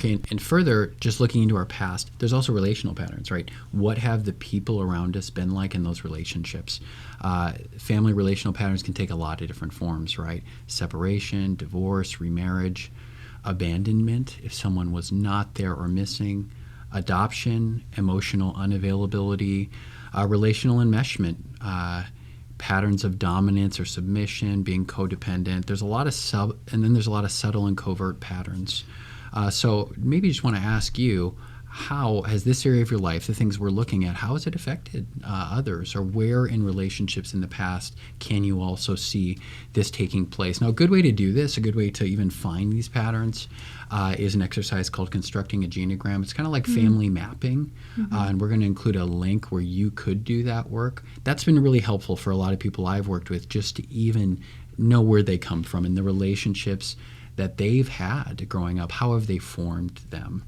Okay, and further, just looking into our past, there's also relational patterns, right? What have the people around us been like in those relationships? Family relational patterns can take a lot of different forms, right? Separation, divorce, remarriage, abandonment, if someone was not there or missing, adoption, emotional unavailability, relational enmeshment, patterns of dominance or submission, being codependent. There's a lot of and then there's a lot of subtle and covert patterns. So maybe just want to ask you, how has this area of your life, the things we're looking at, how has it affected others? Or where in relationships in the past can you also see this taking place? Now, a good way to do this, a good way to even find these patterns, is an exercise called constructing a genogram. It's kind of like family mapping, and we're going to include a link where you could do that work. That's been really helpful for a lot of people I've worked with, just to even know where they come from and the relationships that they've had growing up. How have they formed them?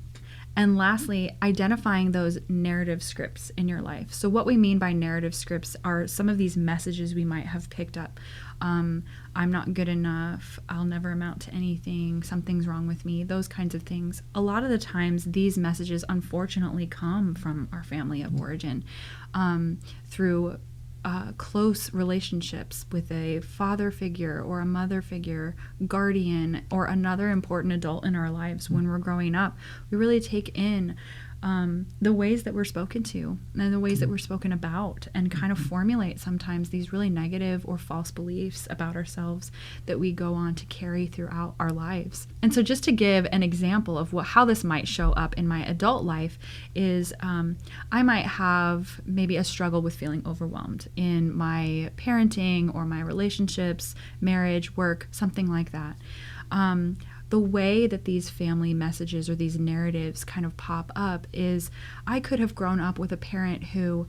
And lastly, identifying those narrative scripts in your life. So what we mean by narrative scripts are some of these messages we might have picked up. I'm not good enough. I'll never amount to anything. Something's wrong with me. Those kinds of things. A lot of the times, these messages unfortunately come from our family of origin, through close relationships with a father figure or a mother figure, guardian, or another important adult in our lives. When we're growing up, we really take in the ways that we're spoken to and the ways that we're spoken about, and kind of formulate sometimes these really negative or false beliefs about ourselves that we go on to carry throughout our lives. And so just to give an example of how this might show up in my adult life is I might have maybe a struggle with feeling overwhelmed in my parenting or my relationships, marriage, work, something like that. The way that these family messages or these narratives kind of pop up is I could have grown up with a parent who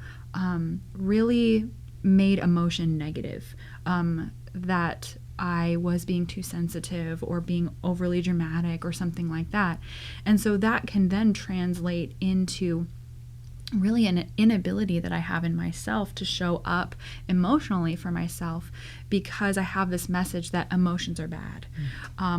really made emotion negative, that I was being too sensitive or being overly dramatic or something like that. And so that can then translate into really an inability that I have in myself to show up emotionally for myself, because I have this message that emotions are bad,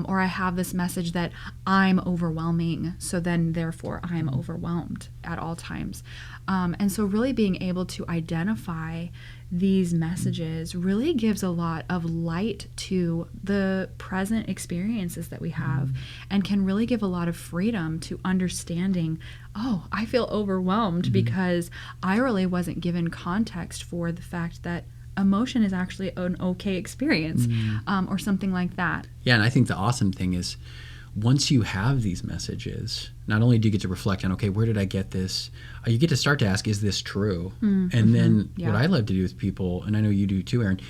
or I have this message that I'm overwhelming, so then therefore I'm overwhelmed at all times. And so really being able to identify these messages really gives a lot of light to the present experiences that we have, and can really give a lot of freedom to understanding, oh, I feel overwhelmed because I really wasn't given context for the fact that emotion is actually an okay experience, or something like that. Yeah, and I think the awesome thing is, once you have these messages, not only do you get to reflect on, okay, where did I get this? You get to start to ask, is this true? And then what I love to do with people, and I know you do too, Erin,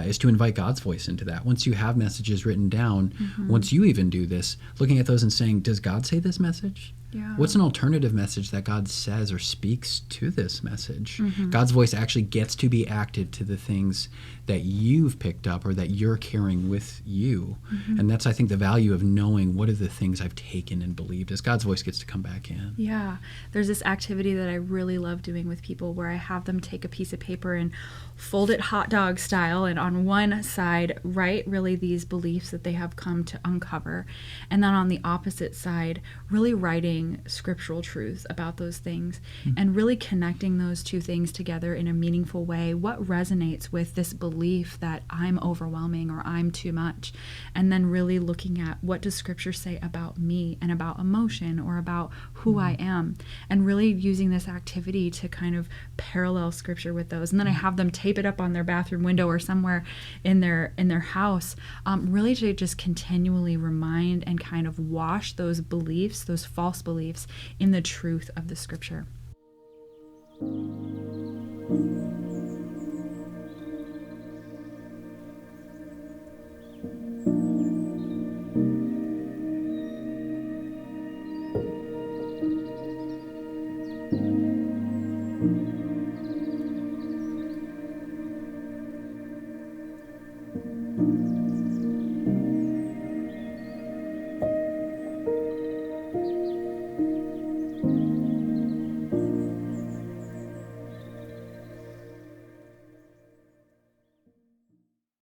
is to invite God's voice into that. Once you have messages written down, once you even do this, looking at those and saying, does God say this message? Yeah. What's an alternative message that God says or speaks to this message? God's voice actually gets to be active to the things that you've picked up or that you're carrying with you. And that's, I think, the value of knowing what are the things I've taken and believed, as God's voice gets to come back in. Yeah. There's this activity that I really love doing with people where I have them take a piece of paper and fold it hot dog style, and on one side write really these beliefs that they have come to uncover, and then on the opposite side really writing scriptural truths about those things, and really connecting those two things together in a meaningful way. What resonates with this belief that I'm overwhelming or I'm too much, and then really looking at, what does scripture say about me and about emotion or about who I am, and really using this activity to kind of parallel scripture with those. And then I have them tape it up on their bathroom window or somewhere in their house, really to just continually remind and kind of wash those beliefs, those false beliefs, in the truth of the scripture.